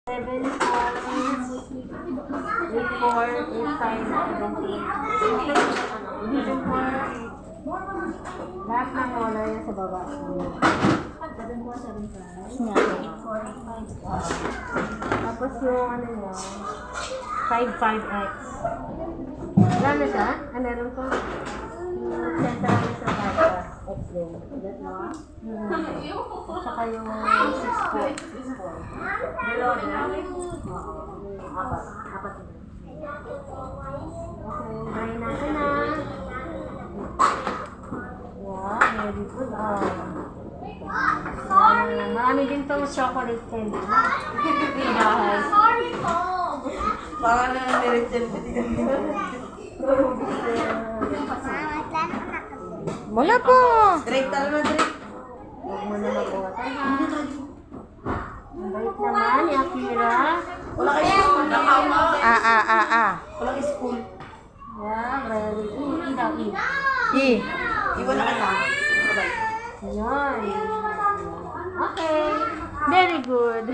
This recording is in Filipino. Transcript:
7, 4, 8, 4, 8, 5, 17, 4, lahat ng wala yan sa baba. 7, 4, 7, 5, 8, 4, 8, 5. Tapos yung ano nyo, 5, 5x. Wala na siya? Ah, meron ko. Center na sa baba. X din. That no? Saka yung 6, 4. Dalawa na? Oo. Apat. Apat na. Okay. Try natin na. Wow, very good. Marami din itong chocolate candy. Bahay. Sorry po. Baka na nang-direct Wala po. Direct tala na direct. Huwag mo na mag-uwatan ha. Ang bait naman ni Akira. Wala kayo school. Wala kayo school. Wow, very good. E daw, E. E. Iwan na kita. Bye-bye. Yan. Okay. Very good.